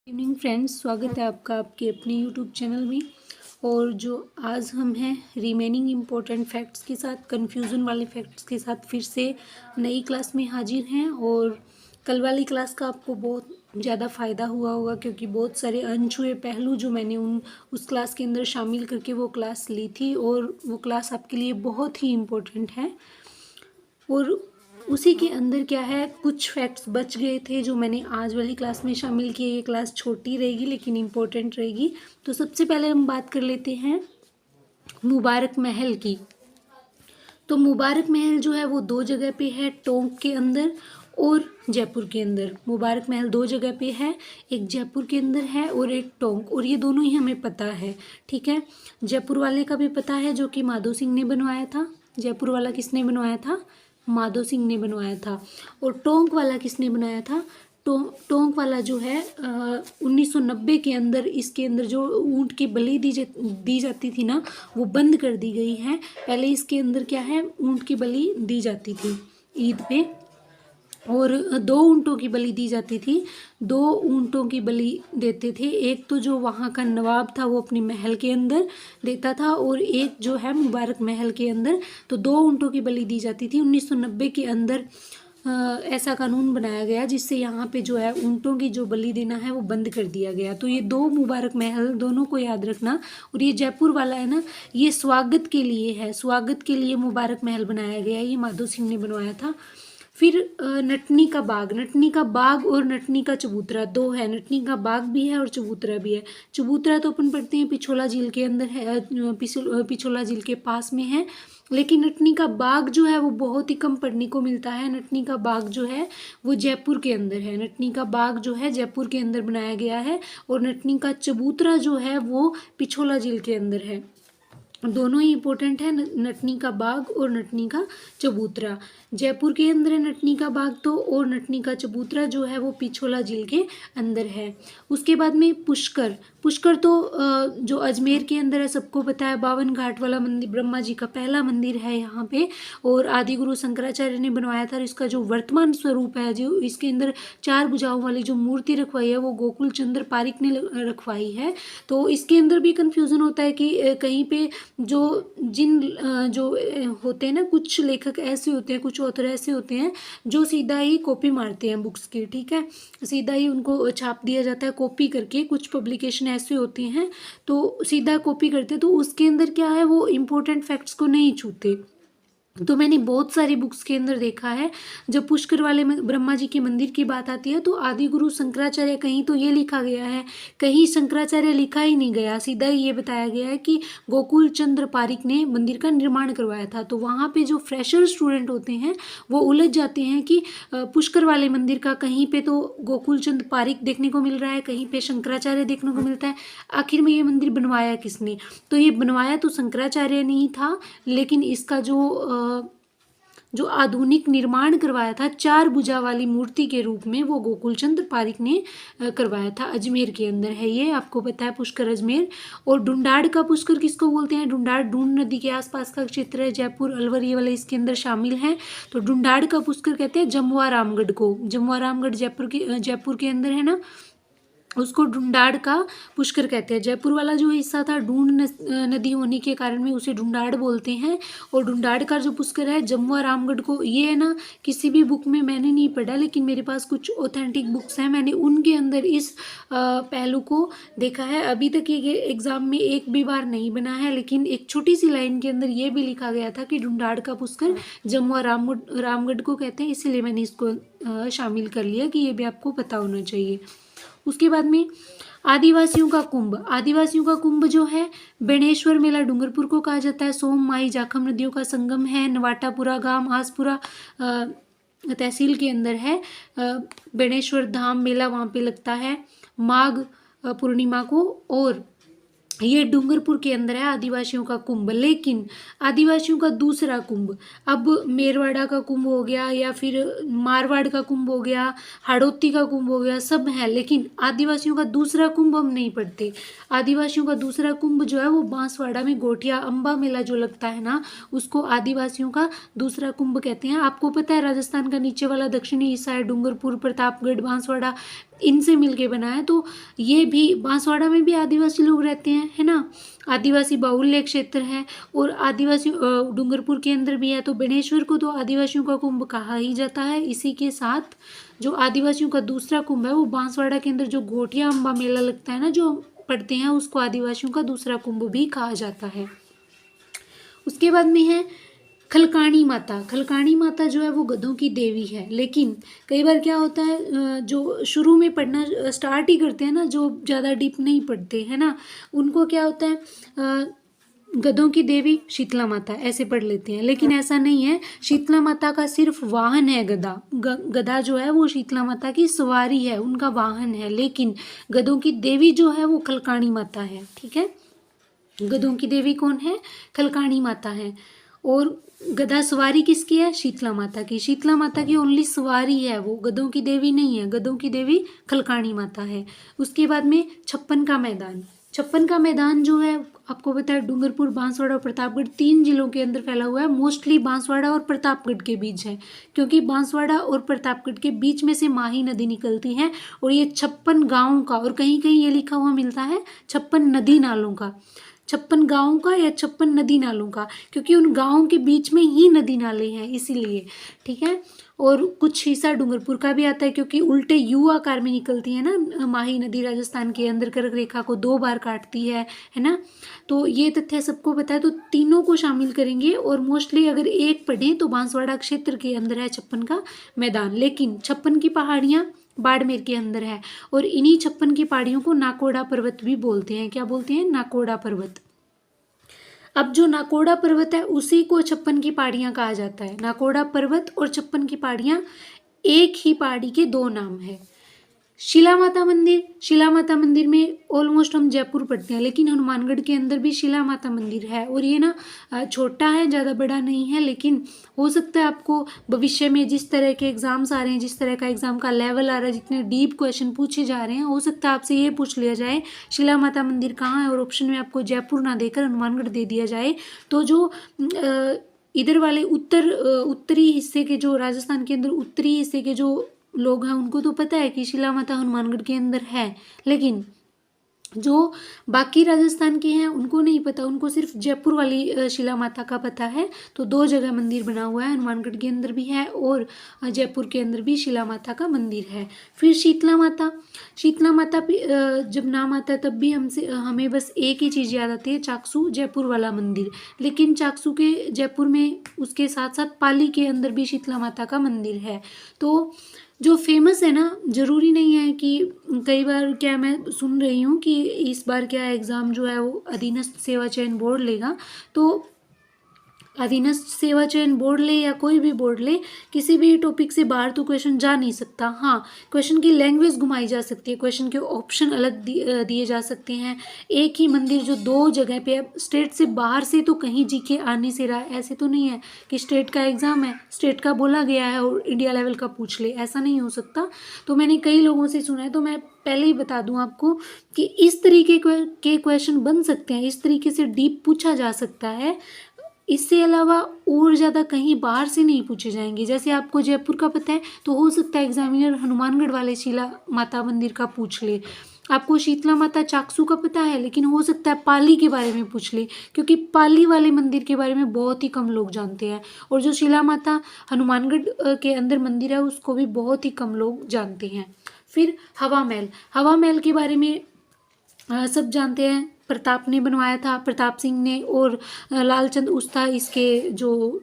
Evening friends, स्वागत है आपका आपके अपने यूट्यूब चैनल में। और जो आज हम हैं रिमेनिंग इम्पोर्टेंट फैक्ट्स के साथ, कन्फ्यूज़न वाले फैक्ट्स के साथ फिर से नई क्लास में हाजिर हैं। और कल वाली क्लास का आपको बहुत ज़्यादा फ़ायदा हुआ होगा, क्योंकि बहुत सारे अनछुए पहलू जो मैंने उस क्लास के अंदर शामिल करके वो क्लास ली थी, और वो क्लास आपके लिए बहुत ही इम्पोर्टेंट है। और उसी के अंदर क्या है, कुछ फैक्ट्स बच गए थे जो मैंने आज वाली क्लास में शामिल किए। ये क्लास छोटी रहेगी लेकिन इम्पोर्टेंट रहेगी। तो सबसे पहले हम बात कर लेते हैं मुबारक महल की। तो मुबारक महल जो है वो दो जगह पे है, टोंक के अंदर और जयपुर के अंदर। मुबारक महल दो जगह पे है, एक जयपुर के अंदर है और एक टोंक, और ये दोनों ही हमें पता है। ठीक है, जयपुर वाले का भी पता है जो कि माधो सिंह ने बनवाया था। जयपुर वाला किसने बनवाया था? माधो सिंह ने बनवाया था। और टोंक वाला किसने बनाया था? टोंक वाला जो है 1990 के अंदर इसके अंदर जो ऊँट की बलि दी जाती थी ना, वो बंद कर दी गई है। पहले इसके अंदर क्या है, ऊँट की बलि दी जाती थी ईद पे, और दो ऊँटों की बलि दी जाती थी। दो ऊँटों की बलि देते थे, एक तो जो वहाँ का नवाब था वो अपने महल के अंदर देता था, और एक जो है मुबारक महल के अंदर। तो दो ऊँटों की बलि दी जाती थी। 1990 के अंदर ऐसा कानून बनाया गया जिससे यहाँ पे जो है ऊँटों की जो बलि देना है वो बंद कर दिया गया। तो ये दो मुबारक महल, दोनों को याद रखना। और ये जयपुर वाला है ना, ये स्वागत के लिए है, स्वागत के लिए मुबारक महल बनाया गया है। ये माधो सिंह ने बनवाया था। फिर नटनी का बाग, नटनी का बाग और नटनी का चबूतरा दो है। नटनी का बाग भी है और चबूतरा भी है। चबूतरा तो अपन पढ़ते हैं पिछोला झील के अंदर है, पिछोला झील के पास में है। लेकिन नटनी का बाग जो है वो बहुत ही कम पढ़ने को मिलता है। नटनी का बाग जो है वो जयपुर के अंदर है। नटनी का बाग जो है जयपुर के अंदर बनाया गया है, और नटनी का चबूतरा जो है वो पिछोला झील के अंदर है। दोनों ही इंपॉर्टेंट है, नटनी का बाग और नटनी का चबूतरा। जयपुर के अंदर है नटनी का बाग तो, और नटनी का चबूतरा जो है वो पिछोला झील के अंदर है। उसके बाद में पुष्कर, पुष्कर तो जो अजमेर के अंदर है, सबको पता है। 52 घाट वाला मंदिर, ब्रह्मा जी का पहला मंदिर है यहाँ पे, और आदि गुरु शंकराचार्य ने बनवाया था। इसका जो वर्तमान स्वरूप है, जो इसके अंदर 4 भुजाओं वाली जो मूर्ति रखवाई है वो गोकुल चंद्र पारिक ने रखवाई है। तो इसके अंदर भी कंफ्यूजन होता है कि कहीं पे जो जो होते हैं ना, कुछ लेखक ऐसे होते हैं, कुछ ऑथर ऐसे होते हैं जो सीधा ही कॉपी मारते हैं बुक्स की। ठीक है, सीधा ही उनको छाप दिया जाता है कॉपी करके। कुछ पब्लिकेशन ऐसे होते हैं तो सीधा कॉपी करते, तो उसके अंदर क्या है, वो इम्पोर्टेंट फैक्ट्स को नहीं छूते। तो मैंने बहुत सारी बुक्स के अंदर देखा है, जब पुष्कर वाले में ब्रह्मा जी के मंदिर की बात आती है तो आदि गुरु शंकराचार्य कहीं तो ये लिखा गया है, कहीं शंकराचार्य लिखा ही नहीं गया, सीधा ही ये बताया गया है कि गोकुल चंद्र पारिक ने मंदिर का निर्माण करवाया था। तो वहाँ पे जो फ्रेशर स्टूडेंट होते हैं वो उलझ जाते हैं कि पुष्कर वाले मंदिर का कहीं पे तो गोकुल चंद्र पारिक देखने को मिल रहा है, कहीं पे शंकराचार्य देखने को मिलता है। आखिर में ये मंदिर बनवाया किसने? तो ये बनवाया तो शंकराचार्य नहीं था, लेकिन इसका जो आधुनिक निर्माण करवाया था 4 भुजा वाली मूर्ति के रूप में, वो गोकुल चंद्र पारिक ने करवाया था। अजमेर के अंदर है ये, आपको पता है, पुष्कर अजमेर। और ढूंढाड़ का पुष्कर किसको बोलते हैं? ढूंढाड़ ढूंढ नदी के आसपास का क्षेत्र है, जयपुर अलवर ये वाले इसके अंदर शामिल हैं। तो ढूंढाड़ का पुष्कर कहते हैं जमुआ रामगढ़ को। जमुआ रामगढ़ जयपुर के अंदर है ना, उसको ढूंढाड़ का पुष्कर कहते हैं। जयपुर वाला जो हिस्सा था ढूंढ नदी होने के कारण में उसे ढूंढाड़ बोलते हैं। और ढूंढाड़ का जो पुष्कर है जमुआ रामगढ़ को, ये है ना, किसी भी बुक में मैंने नहीं पढ़ा, लेकिन मेरे पास कुछ ऑथेंटिक बुक्स हैं, मैंने उनके अंदर इस पहलू को देखा है। अभी तक ये एग्जाम में एक भी बार नहीं बना है, लेकिन एक छोटी सी लाइन के अंदर ये भी लिखा गया था कि ढूंढाड़ का पुष्कर जमुआ रामगढ़ को कहते हैं, इसलिए मैंने इसको शामिल कर लिया कि ये भी आपको पता होना चाहिए। उसके बाद में आदिवासियों का कुंभ, आदिवासियों का कुंभ जो है बेणेश्वर मेला डूंगरपुर को कहा जाता है। सोम माई जाखम नदियों का संगम है। नवाटापुरा गांव आसपुरा तहसील के अंदर है। बेणेश्वर धाम मेला वहाँ पे लगता है माघ पूर्णिमा को, और ये डूंगरपुर के अंदर है आदिवासियों का कुंभ। लेकिन आदिवासियों का दूसरा कुंभ, अब मेरवाड़ा का कुंभ हो गया या फिर मारवाड़ का कुंभ हो गया, हाड़ौती का कुंभ हो गया, सब है, लेकिन आदिवासियों का दूसरा कुंभ हम नहीं पढ़ते। आदिवासियों का दूसरा कुंभ जो है वो बांसवाड़ा में गोटिया अम्बा मेला जो लगता है ना, उसको आदिवासियों का दूसरा कुंभ कहते हैं। आपको पता है राजस्थान का नीचे वाला दक्षिणी हिस्सा है डूंगरपुर, प्रतापगढ़, बांसवाड़ा, इनसे मिलके बना है। तो ये भी बांसवाड़ा में भी आदिवासी लोग रहते हैं, है ना। आदिवासी बाहुल्य क्षेत्र है और आदिवासी डूंगरपुर के अंदर भी है। तो बेणेश्वर को तो आदिवासियों का कुंभ कहा ही जाता है। इसी के साथ जो आदिवासियों का दूसरा कुंभ है वो बांसवाड़ा के अंदर जो घोटिया अम्बा मेला लगता है ना, जो पढ़ते हैं, उसको आदिवासियों का दूसरा कुंभ भी कहा जाता है। उसके बाद में है खलकाणी माता। खलकाणी माता जो है वो गधों की देवी है, लेकिन कई बार क्या होता है जो शुरू में पढ़ना स्टार्ट ही करते हैं ना, जो ज़्यादा डीप नहीं पढ़ते हैं ना, उनको क्या होता है गधों की देवी शीतला माता ऐसे पढ़ लेते हैं, लेकिन ऐसा नहीं है। शीतला माता का सिर्फ वाहन है गधा। गधा जो है वो शीतला माता की सवारी है, उनका वाहन है, लेकिन गधों की देवी जो है वो खलकाणी माता है। ठीक है, गधों की देवी कौन है? खलकाणी माता है। और गधा सवारी किसकी है? शीतला माता की। शीतला माता की ओनली सवारी है, वो गधों की देवी नहीं है। गधों की देवी खलकाणी माता है। उसके बाद में छप्पन का मैदान। छप्पन का मैदान जो है आपको पता है डूंगरपुर, बांसवाड़ा और प्रतापगढ़ 3 जिलों के अंदर फैला हुआ है। मोस्टली बांसवाड़ा और प्रतापगढ़ के बीच है, क्योंकि बांसवाड़ा और प्रतापगढ़ के बीच में से माही नदी निकलती है। और ये 56 गाँव का, और कहीं कहीं ये लिखा हुआ मिलता है 56 नदी नालों का, 56 गाँव का या 56 नदी नालों का, क्योंकि उन गाँव के बीच में ही नदी नाले हैं इसीलिए। ठीक है, और कुछ हिस्सा डूंगरपुर का भी आता है, क्योंकि उल्टे यू आकार में निकलती है ना माही नदी। राजस्थान के अंदर कर्क रेखा को 2 बार काटती है ना। तो ये तथ्य सबको पता है, तो तीनों को शामिल करेंगे। और मोस्टली अगर एक पढ़ें तो बांसवाड़ा क्षेत्र के अंदर है छप्पन का मैदान, लेकिन छप्पन की पहाड़ियाँ बाड़मेर के अंदर है। और इन्हीं 56 की पहाड़ियों को नाकोड़ा पर्वत भी बोलते हैं। क्या बोलते हैं? नाकोड़ा पर्वत। अब जो नाकोड़ा पर्वत है उसी को 56 की पहाड़ियाँ कहा जाता है। नाकोड़ा पर्वत और 56 की पहाड़ियाँ एक ही पहाड़ी के 2 नाम है। शिला माता मंदिर। शिला माता मंदिर में ऑलमोस्ट हम जयपुर पढ़ते हैं, लेकिन हनुमानगढ़ के अंदर भी शिला माता मंदिर है। और ये ना छोटा है, ज़्यादा बड़ा नहीं है, लेकिन हो सकता है आपको भविष्य में जिस तरह के एग्जाम्स आ रहे हैं, जिस तरह का एग्जाम का लेवल आ रहा है, जितने डीप क्वेश्चन पूछे जा रहे हैं, हो सकता है आपसे ये पूछ लिया जाए शिला माता मंदिर कहाँ है, और ऑप्शन में आपको जयपुर ना देकर हनुमानगढ़ दे दिया जाए। तो जो इधर वाले उत्तरी हिस्से के, जो राजस्थान के अंदर उत्तरी हिस्से के जो लोग हैं, उनको तो पता है कि शिला माता हनुमानगढ़ के अंदर है, लेकिन जो बाकी राजस्थान के हैं उनको नहीं पता। उनको सिर्फ जयपुर वाली शिला माता का पता है। तो 2 जगह मंदिर बना हुआ है, हनुमानगढ़ के अंदर भी है और जयपुर के अंदर भी शिला माता का मंदिर है। फिर शीतला माता। शीतला माता जब नाम आता है तब भी हमें बस एक ही चीज़ याद आती है, चाकसू जयपुर वाला मंदिर। लेकिन चाकसू के जयपुर में उसके साथ साथ पाली के अंदर भी शीतला माता का मंदिर है। तो जो फेमस है ना, ज़रूरी नहीं है कि, कई बार क्या मैं सुन रही हूँ कि इस बार क्या एग्ज़ाम जो है वो अधीनस्थ सेवा चयन बोर्ड लेगा। तो अधीनस्थ सेवा चयन बोर्ड ले या कोई भी बोर्ड ले, किसी भी टॉपिक से बाहर तो क्वेश्चन जा नहीं सकता। हाँ, क्वेश्चन की लैंग्वेज घुमाई जा सकती है, क्वेश्चन के ऑप्शन अलग दिए जा सकते हैं। एक ही मंदिर जो 2 जगह पे है, स्टेट से बाहर से तो कहीं जीके आने से रहा, ऐसे तो नहीं है कि स्टेट का एग्ज़ाम है, स्टेट का बोला गया है और इंडिया लेवल का पूछ ले, ऐसा नहीं हो सकता। तो मैंने कई लोगों से सुना है, तो मैं पहले ही बता दूं आपको कि इस तरीके के क्वेश्चन बन सकते हैं, इस तरीके से डीप पूछा जा सकता है। इससे अलावा और ज़्यादा कहीं बाहर से नहीं पूछे जाएंगे। जैसे आपको जयपुर का पता है, तो हो सकता है एग्जामिनर हनुमानगढ़ वाले शिला माता मंदिर का पूछ ले। आपको शीतला माता चाकसू का पता है, लेकिन हो सकता है पाली के बारे में पूछ ले, क्योंकि पाली वाले मंदिर के बारे में बहुत ही कम लोग जानते हैं। और जो शिला माता हनुमानगढ़ के अंदर मंदिर है उसको भी बहुत ही कम लोग जानते हैं। फिर हवा महल। हवा महल के बारे में सब जानते हैं, प्रताप ने बनवाया था, प्रताप सिंह ने, और लालचंद उस्ता इसके जो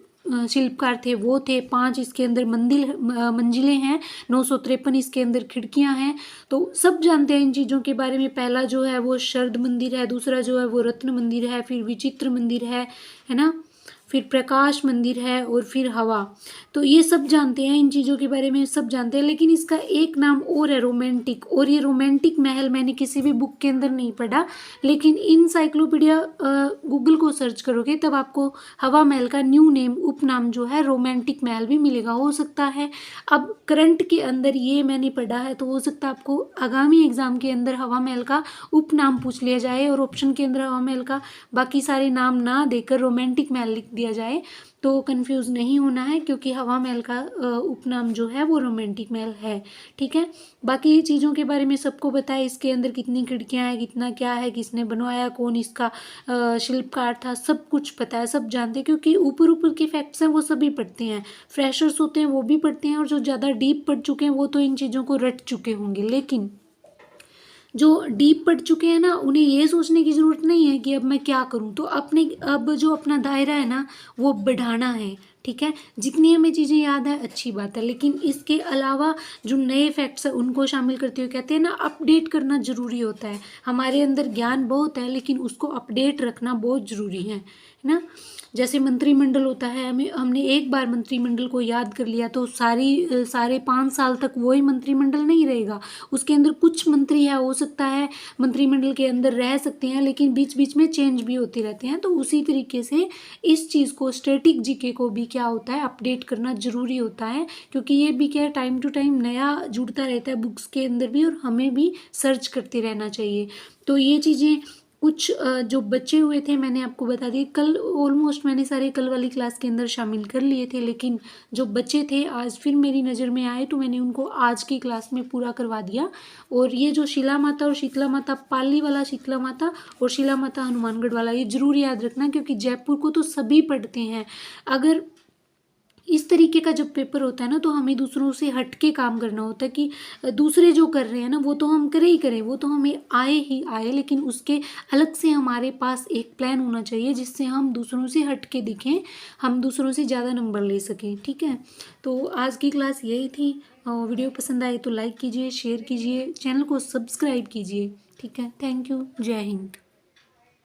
शिल्पकार थे वो थे। 5 इसके अंदर मंजिलें हैं, 953 इसके अंदर खिड़कियां हैं। तो सब जानते हैं इन चीज़ों के बारे में। पहला जो है वो शरद मंदिर है, दूसरा जो है वो रत्न मंदिर है, फिर विचित्र मंदिर है ना, फिर प्रकाश मंदिर है, और फिर हवा। तो ये सब जानते हैं, इन चीज़ों के बारे में सब जानते हैं। लेकिन इसका एक नाम और है, रोमांटिक। और ये रोमांटिक महल मैंने किसी भी बुक के अंदर नहीं पढ़ा, लेकिन इनसाइक्लोपीडिया गूगल को सर्च करोगे तब आपको हवा महल का न्यू नेम, उपनाम जो है रोमांटिक महल भी मिलेगा। हो सकता है अब करंट के अंदर ये मैंने पढ़ा है, तो हो सकता है आपको आगामी एग्जाम के अंदर हवा महल का उपनाम पूछ लिया जाए और ऑप्शन के अंदर हवा महल का बाकी सारे नाम ना देकर रोमांटिक महल लिख दिया जाए, तो कंफ्यूज नहीं होना है, क्योंकि हवा महल का उपनाम जो है वो रोमांटिक महल है। ठीक है, बाकी चीज़ों के बारे में सबको पता है, इसके अंदर कितनी खिड़कियां हैं, कितना क्या है, किसने बनवाया, कौन इसका शिल्पकार था, सब कुछ पता है, सब जानते हैं, क्योंकि ऊपर ऊपर के फैक्ट्स हैं वो सभी पढ़ते हैं, फ्रेशर्स होते हैं वो भी पढ़ते हैं, और जो ज़्यादा डीप पढ़ चुके हैं वो तो इन चीज़ों को रट चुके होंगे। लेकिन जो डीप पढ़ चुके हैं ना, उन्हें ये सोचने की ज़रूरत नहीं है कि अब मैं क्या करूं, तो अब जो अपना दायरा है ना वो बढ़ाना है। ठीक है, जितनी हमें चीज़ें याद है अच्छी बात है, लेकिन इसके अलावा जो नए फैक्ट्स हैं उनको शामिल करते हुए कहते हैं ना, अपडेट करना ज़रूरी होता है। हमारे अंदर ज्ञान बहुत है, लेकिन उसको अपडेट रखना बहुत ज़रूरी है ना। जैसे मंत्रिमंडल होता है, हमने एक बार मंत्रिमंडल को याद कर लिया तो सारे 5 साल तक वही मंत्रिमंडल नहीं रहेगा। उसके अंदर कुछ मंत्री है, हो सकता है मंत्रिमंडल के अंदर रह सकते हैं, लेकिन बीच बीच में चेंज भी होते रहते हैं। तो उसी तरीके से इस चीज़ को, स्टैटिक जीके को भी क्या होता है, अपडेट करना ज़रूरी होता है, क्योंकि ये भी क्या है, टाइम टू टाइम नया जुड़ता रहता है बुक्स के अंदर भी, और हमें भी सर्च करते रहना चाहिए। तो ये चीज़ें कुछ जो बचे हुए थे मैंने आपको बता दिए। कल ऑलमोस्ट मैंने सारे कल वाली क्लास के अंदर शामिल कर लिए थे, लेकिन जो बचे थे आज फिर मेरी नज़र में आए, तो मैंने उनको आज की क्लास में पूरा करवा दिया। और ये जो शिला माता और शीतला माता, पाली वाला शीतला माता और शिला माता हनुमानगढ़ वाला, ये जरूर याद रखना, क्योंकि जयपुर को तो सभी पढ़ते हैं। अगर इस तरीके का जब पेपर होता है ना, तो हमें दूसरों से हट के काम करना होता है, कि दूसरे जो कर रहे हैं ना वो तो हम करें ही करें, वो तो हमें आए ही आए, लेकिन उसके अलग से हमारे पास एक प्लान होना चाहिए जिससे हम दूसरों से हट के दिखें, हम दूसरों से ज़्यादा नंबर ले सकें। ठीक है, तो आज की क्लास यही थी। वीडियो पसंद आए तो लाइक कीजिए, शेयर कीजिए, चैनल को सब्सक्राइब कीजिए। ठीक है, थैंक यू, जय हिंद।